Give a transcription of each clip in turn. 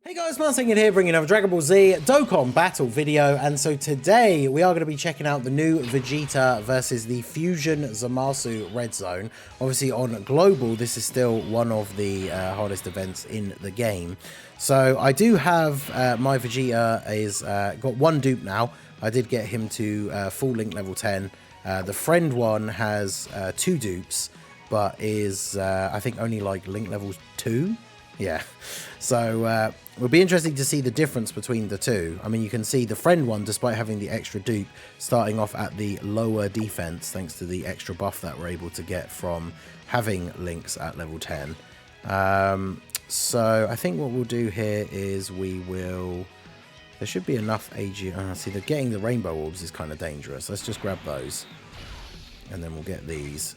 Hey guys, SAIYAN here bringing another Dragon Ball Z Dokkan battle video, and so today we are going to be checking out the new Vegeta versus the Fusion ZAMASU Red Zone. Obviously on Global this is still one of the hardest events in the game. So I do have my Vegeta is got one dupe now. I did get him to full link level 10. The friend one has 2 dupes, but is I think only like link level 2. Yeah, so it'll be interesting to see the difference between the two. I mean, you can see the friend one, despite having the extra dupe, starting off at the lower defense thanks to the extra buff that we're able to get from having links at level 10. So I think what we'll do here is we will... There should be enough AG... see, the getting the rainbow orbs is kind of dangerous. Let's just grab those. And then we'll get these.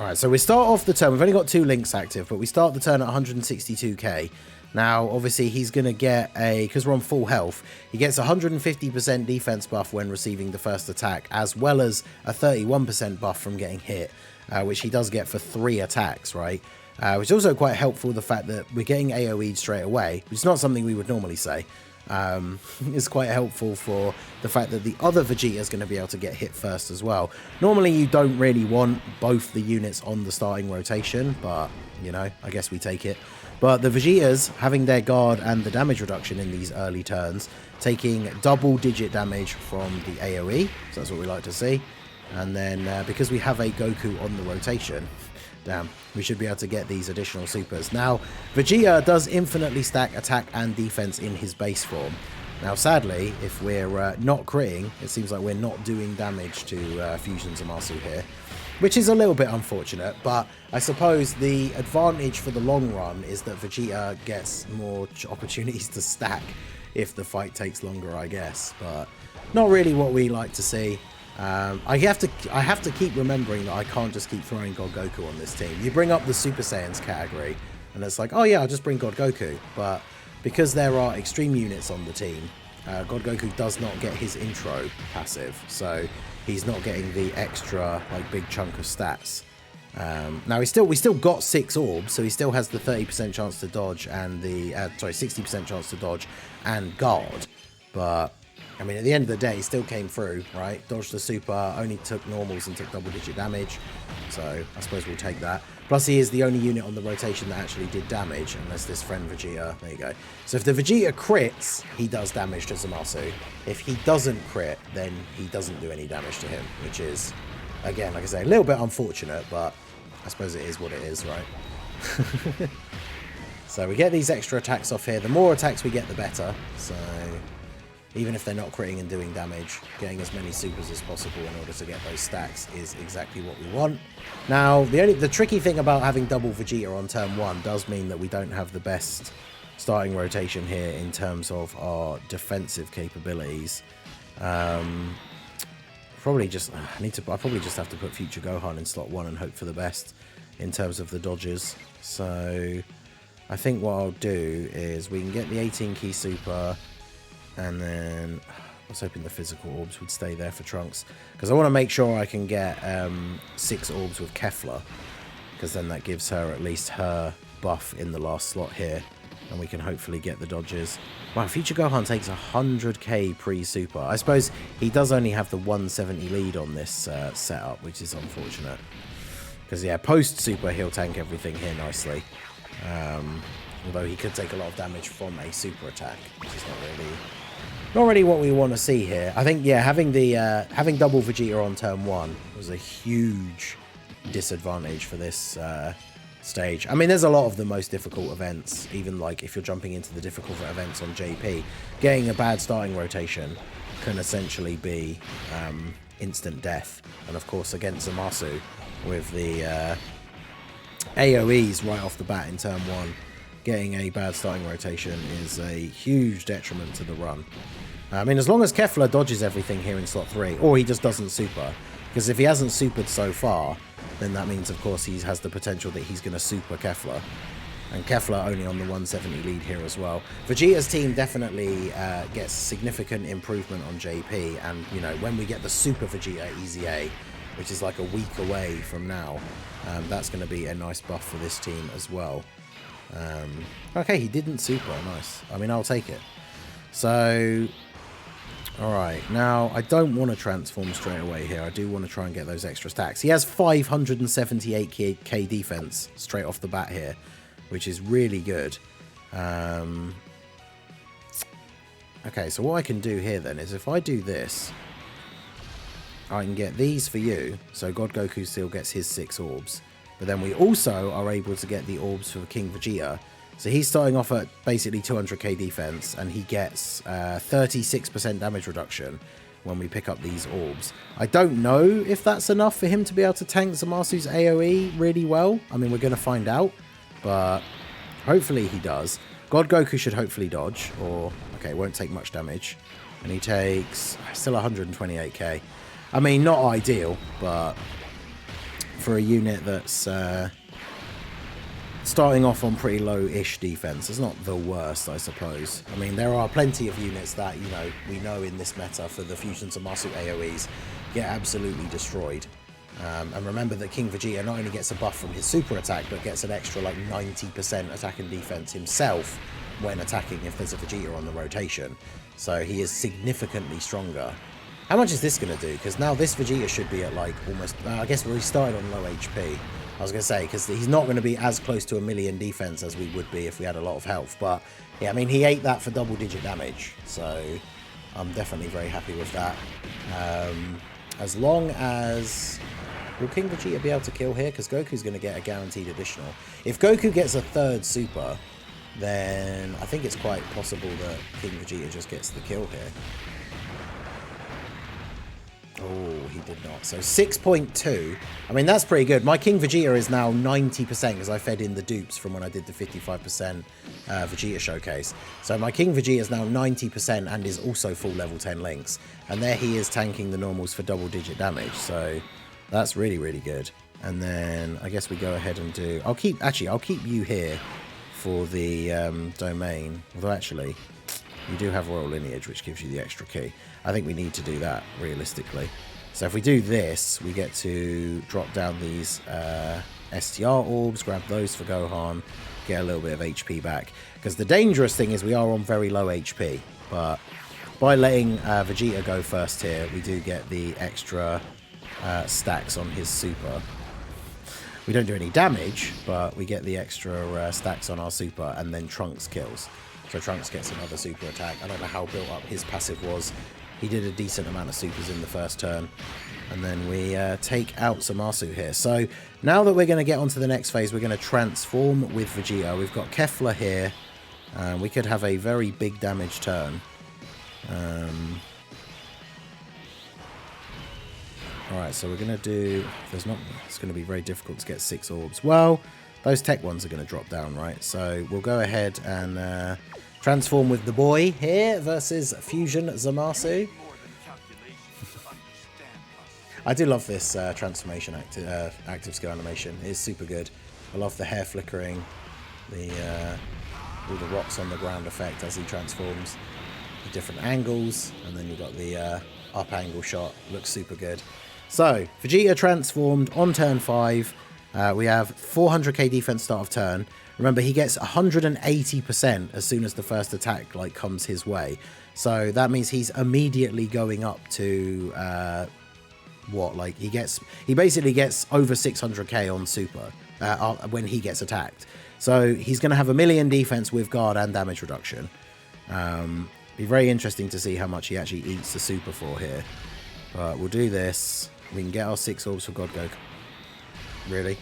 Alright, so we start off the turn. We've only got 2 links active, but we start the turn at 162k. Now, obviously, he's going to get a... Because we're on full health, he gets 150% defense buff when receiving the first attack, as well as a 31% buff from getting hit, which he does get for 3 attacks, right? Which is also quite helpful, the fact that we're getting AoE'd straight away, which is not something we would normally say. Is quite helpful for the fact that the other Vegeta is going to be able to get hit first as well. Normally you don't really want both the units on the starting rotation, but you know, I guess we take it. But the Vegetas having their guard and the damage reduction in these early turns, taking double-digit damage from the AoE, so that's what we like to see. And then because we have a Goku on the rotation, damn, we should be able to get these additional supers. Now, Vegeta does infinitely stack attack and defense in his base form. Now, sadly, if we're not critting, it seems like we're not doing damage to Fusion ZAMASU here, which is a little bit unfortunate, but I suppose the advantage for the long run is that Vegeta gets more opportunities to stack if the fight takes longer, I guess, but not really what we like to see. I have to keep remembering that I can't just keep throwing God Goku on this team. You bring up the Super Saiyans category, and it's like, oh yeah, I'll just bring God Goku. But because there are extreme units on the team, God Goku does not get his intro passive, so he's not getting the extra like big chunk of stats. Now we still got 6 orbs, so he still has the 30% chance to dodge and the 60% chance to dodge and guard, but. I mean, at the end of the day, he still came through, right? Dodged the super, only took normals and took double-digit damage. So, I suppose we'll take that. Plus, he is the only unit on the rotation that actually did damage, unless this friend Vegeta... There you go. So, if the Vegeta crits, he does damage to ZAMASU. If he doesn't crit, then he doesn't do any damage to him, which is, again, like I say, a little bit unfortunate, but I suppose it is what it is, right? So, we get these extra attacks off here. The more attacks we get, the better. So... Even if they're not critting and doing damage, getting as many supers as possible in order to get those stacks is exactly what we want. Now, the tricky thing about having double Vegeta on turn 1 does mean that we don't have the best starting rotation here in terms of our defensive capabilities. I probably just have to put Future Gohan in slot 1 and hope for the best in terms of the dodges. So I think what I'll do is we can get the 18 key super. And then I was hoping the physical orbs would stay there for Trunks, because I want to make sure I can get 6 orbs with Kefla, because then that gives her at least her buff in the last slot here, and we can hopefully get the dodges. Wow, Future Gohan takes 100k pre-super. I suppose he does only have the 170 lead on this setup, which is unfortunate, because yeah, post-super he'll tank everything here nicely. Although he could take a lot of damage from a super attack, which is not really what we want to see here. I think, yeah, having double Vegeta on turn 1 was a huge disadvantage for this stage. I mean, there's a lot of the most difficult events, even like if you're jumping into the difficult events on JP, getting a bad starting rotation can essentially be instant death. And of course, against ZAMASU with the AoEs right off the bat in turn 1, getting a bad starting rotation is a huge detriment to the run. I mean, as long as Kefla dodges everything here in slot 3, or he just doesn't super, because if he hasn't supered so far, then that means, of course, he has the potential that he's going to super Kefla. And Kefla only on the 170 lead here as well. Vegeta's team definitely gets significant improvement on JP, and, you know, when we get the Super Vegeta EZA, which is like a week away from now, that's going to be a nice buff for this team as well. Okay, he didn't super. Nice. I mean, I'll take it. So, alright. Now, I don't want to transform straight away here. I do want to try and get those extra stacks. He has 578k defense straight off the bat here, which is really good. Okay, so what I can do here then is if I do this, I can get these for you. So God Goku still gets his 6 orbs. But then we also are able to get the orbs for King Vegeta. So he's starting off at basically 200k defense, and he gets 36% damage reduction when we pick up these orbs. I don't know if that's enough for him to be able to tank Zamasu's AoE really well. I mean, we're going to find out, but hopefully he does. God Goku should hopefully dodge, or, okay, won't take much damage. And he takes still 128k. I mean, not ideal, but for a unit that's starting off on pretty low-ish defense, it's not the worst, I suppose. I mean, there are plenty of units that, you know, we know in this meta for the Fusion Zamasu AoEs get absolutely destroyed. And remember that King Vegeta not only gets a buff from his super attack, but gets an extra like 90% attack and defense himself when attacking if there's a Vegeta on the rotation. So he is significantly stronger. How much is this going to do? Because now this Vegeta should be at like almost... I guess we started on low HP. I was going to say, because he's not going to be as close to 1,000,000 defense as we would be if we had a lot of health. But yeah, I mean, he ate that for double-digit damage. So I'm definitely very happy with that. As long as... Will King Vegeta be able to kill here? Because Goku's going to get a guaranteed additional. If Goku gets a 3rd super, then I think it's quite possible that King Vegeta just gets the kill here. Oh, he did not. So 6.2. I mean, that's pretty good. My King Vegeta is now 90% because I fed in the dupes from when I did the 55% Vegeta showcase. So my King Vegeta is now 90% and is also full level 10 links. And there he is tanking the normals for double-digit damage. So that's really, really good. And then I guess we go ahead and do... I'll keep you here for the domain. Although actually, you do have Royal Lineage, which gives you the extra key. I think we need to do that, realistically. So if we do this, we get to drop down these STR orbs, grab those for Gohan, get a little bit of HP back. Because the dangerous thing is we are on very low HP. But by letting Vegeta go first here, we do get the extra stacks on his super. We don't do any damage, but we get the extra stacks on our super, and then Trunks kills. So Trunks gets another super attack. I don't know how built up his passive was. He did a decent amount of supers in the first turn. And then we take out Zamasu here. So now that we're going to get onto the next phase, we're going to transform with Vegeta. We've got Kefla here. We could have a very big damage turn. Alright, so we're going to do... It's going to be very difficult to get 6 orbs. Well, those tech ones are going to drop down, right? So we'll go ahead and... transform with the boy here versus Fusion Zamasu. I do love this transformation active skill animation. It is super good. I love the hair flickering, all the rocks on the ground effect as he transforms, the different angles, and then you've got the up angle shot. Looks super good. So Vegeta transformed on turn 5. We have 400k defense start of turn. Remember, he gets 180% as soon as the first attack like comes his way. So that means he's immediately going up to what? Like he basically gets over 600k on super when he gets attacked. So he's going to have 1,000,000 defense with guard and damage reduction. Be very interesting to see how much he actually eats the super for here. But we'll do this. We can get our 6 orbs for God Goku. Really?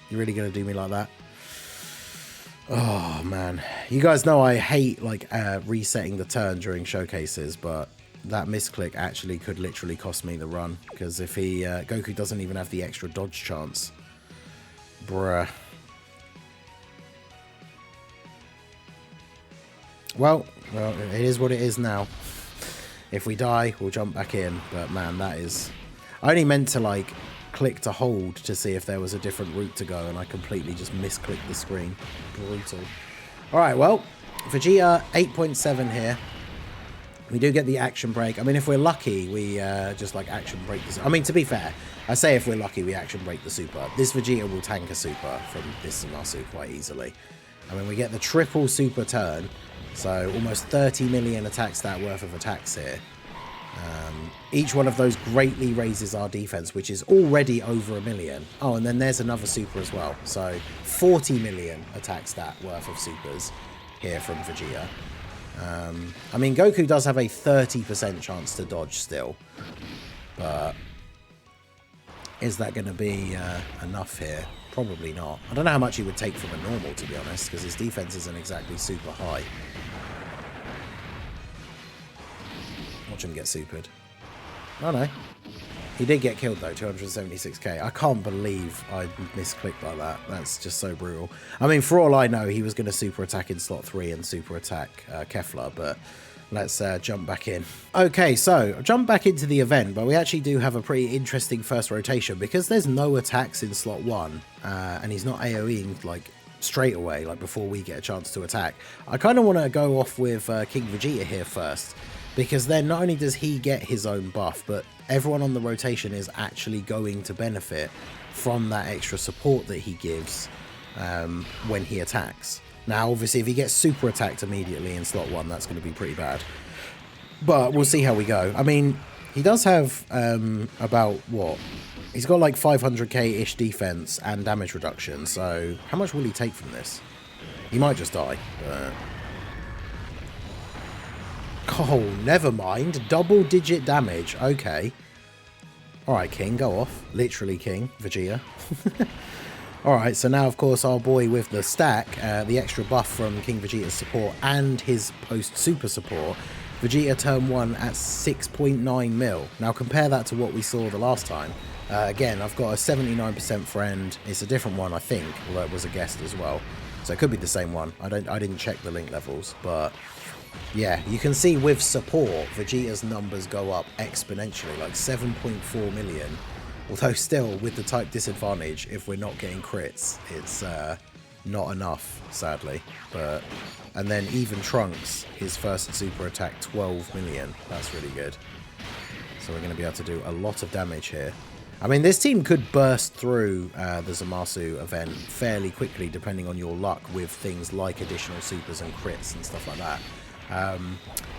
You really going to do me like that? Oh, man. You guys know I hate, like, resetting the turn during showcases, but that misclick actually could literally cost me the run. Because if Goku doesn't even have the extra dodge chance. Bruh. Well, it is what it is now. If we die, we'll jump back in. But, man, that is... I only meant to, like... click to hold to see if there was a different route to go, and I completely just misclicked the screen. Brutal. Alright, well, Vegeta 8.7 here. We do get the action break. I mean, if we're lucky, we just like action break this. I mean, to be fair, I say if we're lucky, we action break the super. This Vegeta will tank a super from this ZAMASU quite easily. I mean, we get the triple super turn, so almost 30 million attack stat worth of attacks here. Each one of those greatly raises our defense, which is already over 1 million. Oh, and then there's another super as well. So 40 million attack stat worth of supers here from Vegeta. I mean, Goku does have a 30% chance to dodge still, but is that going to be enough here? Probably not. I don't know how much he would take from a normal, to be honest, because his defense isn't exactly super high. Watch him get supered. Oh no. He did get killed though, 276k. I can't believe I misclicked like that. That's just so brutal. I mean, for all I know, he was going to super attack in slot 3 and super attack Kefla, but let's jump back in. Okay, so jump back into the event, but we actually do have a pretty interesting first rotation because there's no attacks in slot 1, and he's not AoEing like straight away, like before we get a chance to attack. I kind of want to go off with King Vegeta here first, because then not only does he get his own buff, but everyone on the rotation is actually going to benefit from that extra support that he gives when he attacks. Now, obviously, if he gets super attacked immediately in slot 1, that's going to be pretty bad. But we'll see how we go. I mean, he does have about, what? He's got like 500k-ish defense and damage reduction, so how much will he take from this? He might just die, but... Oh, never mind. Double-digit damage. Okay. Alright, King, go off. Literally King, Vegeta. Alright, so now, of course, our boy with the stack, the extra buff from King Vegeta's support and his post-super support, Vegeta turn 1 at 6.9 mil. Now, compare that to what we saw the last time. Again, I've got a 79% friend. It's a different one, I think, although it was a guest as well. So it could be the same one. I didn't check the link levels, but... yeah, you can see with support, Vegeta's numbers go up exponentially, like 7.4 million. Although still, with the type disadvantage, if we're not getting crits, it's not enough, sadly. And then even Trunks, his first super attack, 12 million. That's really good. So we're going to be able to do a lot of damage here. I mean, this team could burst through the ZAMASU event fairly quickly, depending on your luck with things like additional supers and crits and stuff like that.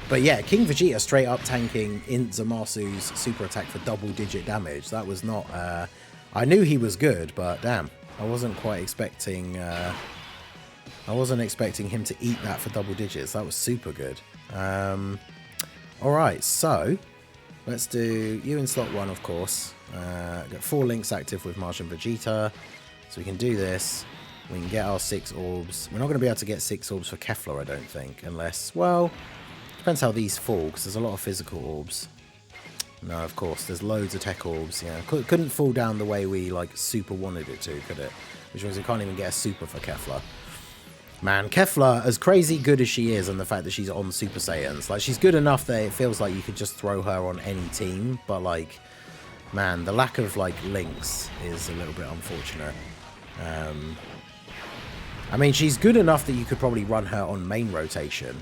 But yeah, King Vegeta straight up tanking in ZAMASU's super attack for double-digit damage. That was not... I knew he was good, but damn, I wasn't quite expecting... I wasn't expecting him to eat that for double digits. That was super good. Alright, so let's do you in slot 1, of course. Got 4 links active with Majin Vegeta, so we can do this. We can get our 6 orbs. We're not going to be able to get 6 orbs for Kefla, I don't think, unless, well, depends how these fall, because there's a lot of physical orbs. No, of course, there's loads of tech orbs. Yeah, couldn't fall down the way we like super wanted it to, could it? Which means we can't even get a super for Kefla. Man, Kefla, as crazy good as she is, and the fact that she's on Super Saiyans, like, she's good enough that it feels like you could just throw her on any team, but, like, man, the lack of, like, links is a little bit unfortunate. I mean, she's good enough that you could probably run her on main rotation.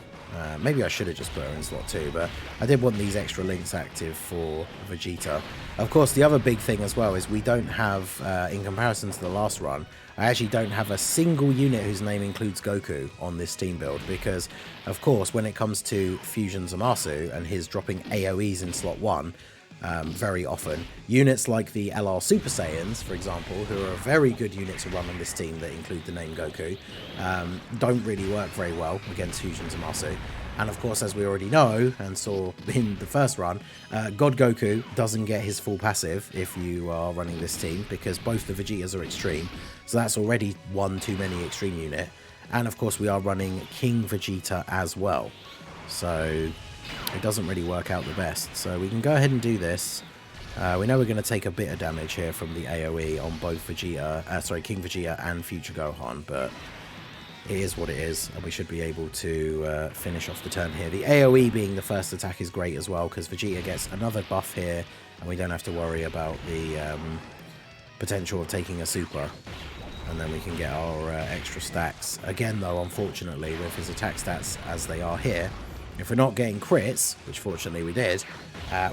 Maybe I should have just put her in slot 2, but I did want these extra links active for Vegeta. Of course, the other big thing as well is we don't have, in comparison to the last run, I actually don't have a single unit whose name includes Goku on this team build, because, of course, when it comes to Fusion ZAMASU and his dropping AoEs in slot 1, very often, units like the LR Super Saiyans, for example, who are a very good unit to run on this team that include the name Goku, don't really work very well against Fusion ZAMASU. And of course, as we already know and saw in the first run, God Goku doesn't get his full passive if you are running this team, because both the Vegetas are extreme, so that's already one too many extreme unit. And of course, we are running King Vegeta as well, so it doesn't really work out the best. So we can go ahead and do this. We know we're going to take a bit of damage here from the AoE on both Vegeta, King Vegeta and Future Gohan, but it is what it is, and we should be able to finish off the turn here. The AoE being the first attack is great as well, because Vegeta gets another buff here, and we don't have to worry about the potential of taking a super. And then we can get our extra stacks. Again, though, unfortunately, with his attack stats as they are here, If we're not getting crits, which fortunately we did,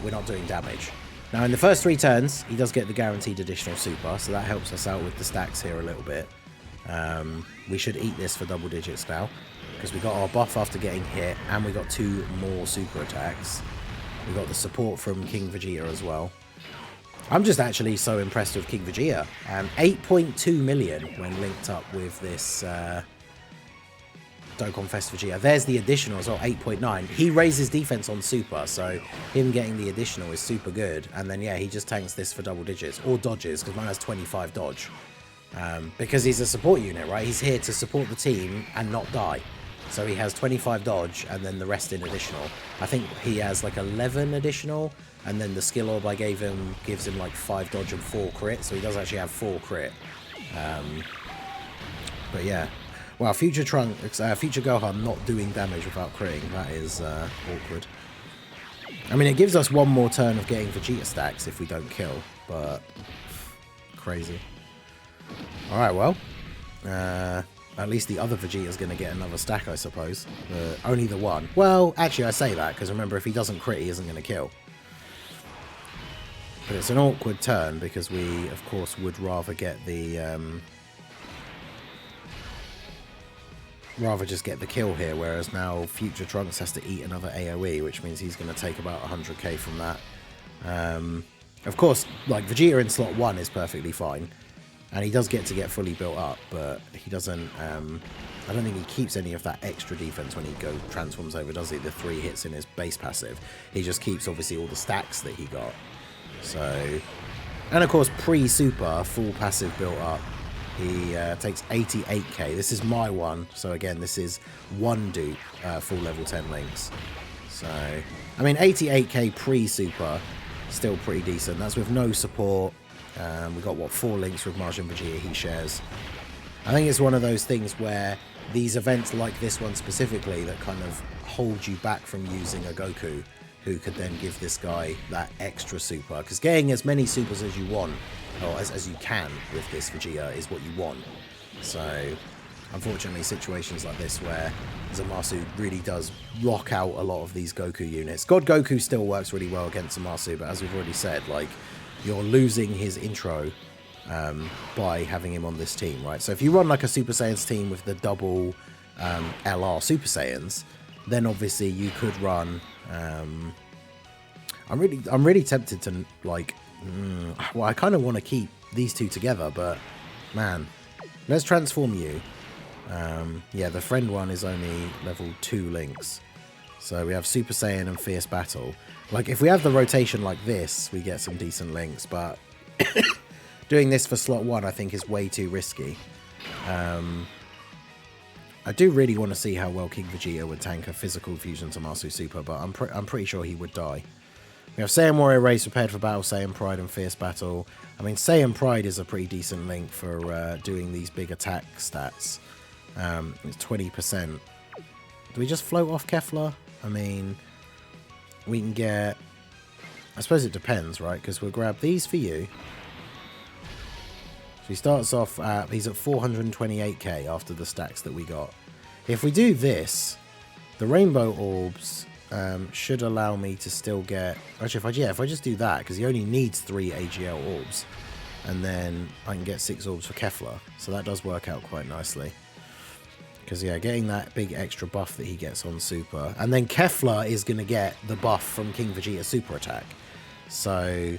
we're not doing damage. Now in the first 3 turns, he does get the guaranteed additional super, so that helps us out with the stacks here a little bit. We should eat this for double digits now, because we got our buff after getting hit, and we got 2 more super attacks. We got the support from King Vegeta as well. I'm just actually so impressed with King Vegeta. 8.2 million when linked up with this Dokkan Fest Vegeta. There's the additional as well, 8.9. He raises defense on super, so him getting the additional is super good. And then, yeah, he just tanks this for double digits, or dodges, because mine has 25 dodge. Because he's a support unit, right? He's here to support the team and not die. So he has 25 dodge, and then the rest in additional. I think he has like 11 additional, and then the skill orb I gave him gives him like 5 dodge and 4 crit, so he does actually have 4 crit. But yeah. Wow, Future Gohan not doing damage without critting, that is awkward. I mean, it gives us 1 more turn of getting Vegeta stacks if we don't kill, but crazy. Alright, well, at least the other Vegeta's going to get another stack, I suppose. Only the one. Well, actually, I say that, because remember, if he doesn't crit, he isn't going to kill. But it's an awkward turn, because we, of course, would rather get the... rather just get the kill here, whereas now Future Trunks has to eat another AoE, which means he's going to take about 100k from that. Of course, like, Vegeta in slot 1 is perfectly fine. And he does get to get fully built up, but he doesn't... I don't think he keeps any of that extra defense when he transforms over, does he? The 3 hits in his base passive. He just keeps, obviously, all the stacks that he got. So... And, of course, pre-super, full passive built up, he takes 88k. This is my one. So, again, this is 1 dupe, full level 10 links. So, I mean, 88k pre-super, still pretty decent. That's with no support. We got, what, 4 links with Majin Vegeta he shares. I think it's one of those things where these events like this one specifically that kind of hold you back from using a Goku who could then give this guy that extra super. Because getting as many supers as you want, or as you can with this Vegeta, is what you want. So, unfortunately, situations like this where ZAMASU really does lock out a lot of these Goku units. God Goku still works really well against ZAMASU, but as we've already said, like, you're losing his intro by having him on this team, right? So if you run like a Super Saiyans team with the double LR Super Saiyans, then obviously you could run... I'm really tempted to, like... well, I kind of want to keep these 2 together, but man, let's transform you. Yeah, the friend one is only level 2 links. So we have Super Saiyan and Fierce Battle. Like, if we have the rotation like this, we get some decent links, but doing this for slot 1 I think is way too risky. I do really want to see how well King Vegeta would tank a physical fusion ZAMASU Super, but I'm pretty sure he would die. We have Saiyan Warrior Race prepared for battle, Saiyan Pride and Fierce Battle. I mean, Saiyan Pride is a pretty decent link for doing these big attack stats. It's 20%. Do we just float off Kefla? I mean, we can get... I suppose it depends, right? Because we'll grab these for you. So he starts off at... He's at 428k after the stacks that we got. If we do this, the Rainbow Orbs should allow me to still get... Actually, if I just do that, because he only needs 3 AGL Orbs. And then I can get 6 Orbs for Kefla. So that does work out quite nicely. Because, yeah, getting that big extra buff that he gets on Super. And then Kefla is going to get the buff from King Vegeta Super Attack. So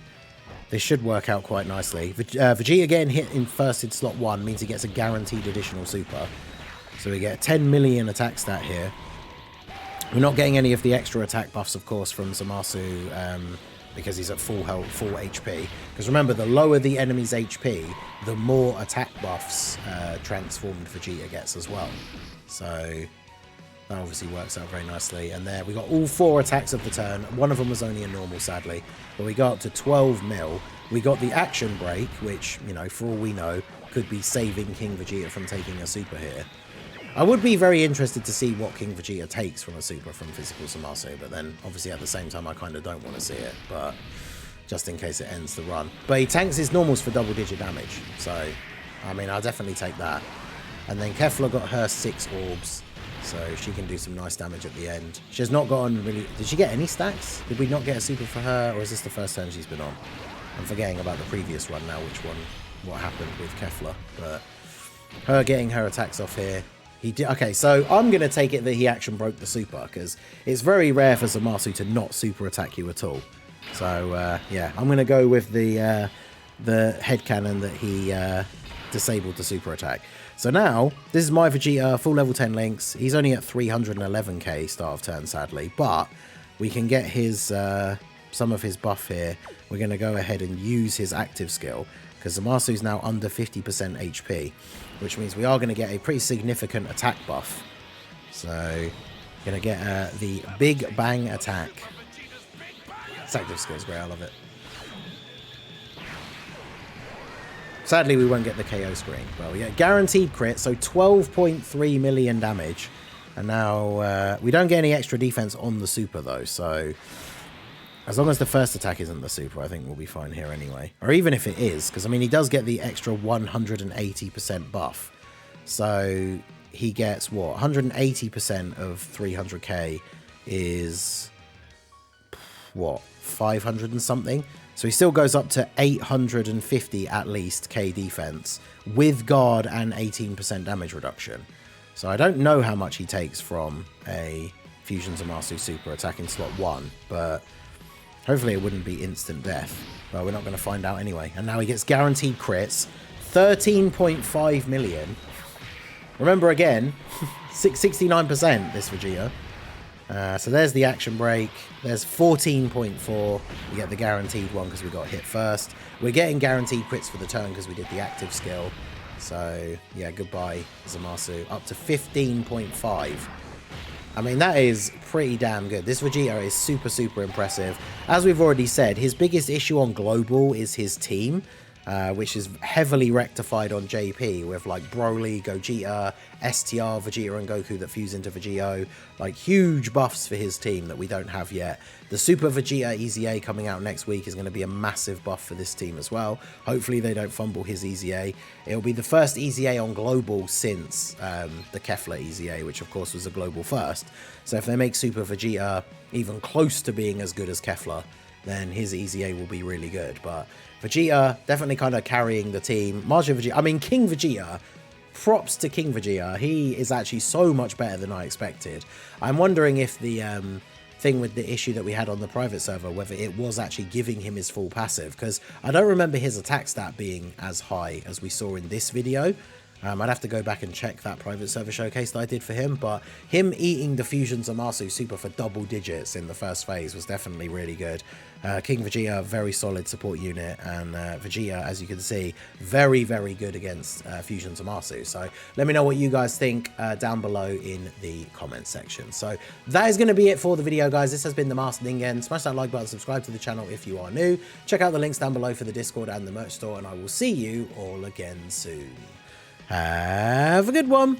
this should work out quite nicely. Vegeta getting hit in first in slot 1 means he gets a guaranteed additional Super. So we get 10 million attack stat here. We're not getting any of the extra attack buffs, of course, from ZAMASU, because he's at full health, full HP. Because remember, the lower the enemy's HP, the more attack buffs transformed Vegeta gets as well. So that obviously works out very nicely. And there, we got all 4 attacks of the turn. One of them was only a normal, sadly. But we got up to 12 mil. We got the action break, which, you know, for all we know, could be saving King Vegeta from taking a super here. I would be very interested to see what King Vegeta takes from a super from physical ZAMASU, but then obviously at the same time I kind of don't want to see it, but just in case it ends the run. But he tanks his normals for double digit damage, so I mean I'll definitely take that. And then Kefla got her 6 orbs. So she can do some nice damage at the end. She has not gotten really... Did she get any stacks? Did we not get a super for her? Or is this the first turn she's been on? I'm forgetting about the previous run now, what happened with Kefla. But her getting her attacks off here. He did. Okay, so I'm going to take it that he action broke the super, because it's very rare for ZAMASU to not super attack you at all. So, yeah, I'm going to go with the headcanon that he disabled the super attack. So now, this is my Vegeta, full level 10 links. He's only at 311k start of turn, sadly. But we can get his some of his buff here. We're going to go ahead and use his active skill, because ZAMASU's now under 50% HP, which means we are going to get a pretty significant attack buff. So, going to get the Big Bang attack. This active skill is great, I love it. Sadly, we won't get the KO screen. Well, yeah, guaranteed crit, so 12.3 million damage. And now, we don't get any extra defense on the super, though, so... As long as the first attack isn't the super, I think we'll be fine here anyway. Or even if it is, because, I mean, he does get the extra 180% buff. So, he gets, what, 180% of 300k is, what, 500 and something? So he still goes up to 850 at least K defense with guard and 18% damage reduction. So I don't know how much he takes from a Fusion ZAMASU super attacking slot 1, but hopefully it wouldn't be instant death. But we're not going to find out anyway. And now he gets guaranteed crits, 13.5 million. Remember again, 69% this Vegeta. So there's the action break. There's 14.4. We get the guaranteed one because we got hit first. We're getting guaranteed crits for the turn because we did the active skill. So yeah, goodbye ZAMASU. Up to 15.5. I mean, that is pretty damn good. This Vegeta is super, super impressive. As we've already said, his biggest issue on Global is his team. Which is heavily rectified on JP with like Broly, Gogeta, STR, Vegeta and Goku that fuse into Vegito. Like huge buffs for his team that we don't have yet. The Super Vegeta EZA coming out next week is going to be a massive buff for this team as well. Hopefully they don't fumble his EZA. It'll be the first EZA on Global since the Kefla EZA, which of course was a Global first. So if they make Super Vegeta even close to being as good as Kefla, then his EZA will be really good. But Vegeta, definitely kind of carrying the team. Majin Vegeta, I mean, King Vegeta, props to King Vegeta. He is actually so much better than I expected. I'm wondering if the thing with the issue that we had on the private server, whether it was actually giving him his full passive, because I don't remember his attack stat being as high as we saw in this video. I'd have to go back and check that private server showcase that I did for him, but him eating the Fusion ZAMASU super for double digits in the first phase was definitely really good. King Vegeta, very solid support unit, and Vegeta, as you can see, very, very good against Fusion ZAMASU. So let me know what you guys think down below in the comments section. So that is going to be it for the video, guys. This has been the Master Ningen. Smash that like button, subscribe to the channel if you are new. Check out the links down below for the Discord and the merch store, and I will see you all again soon. Have a good one.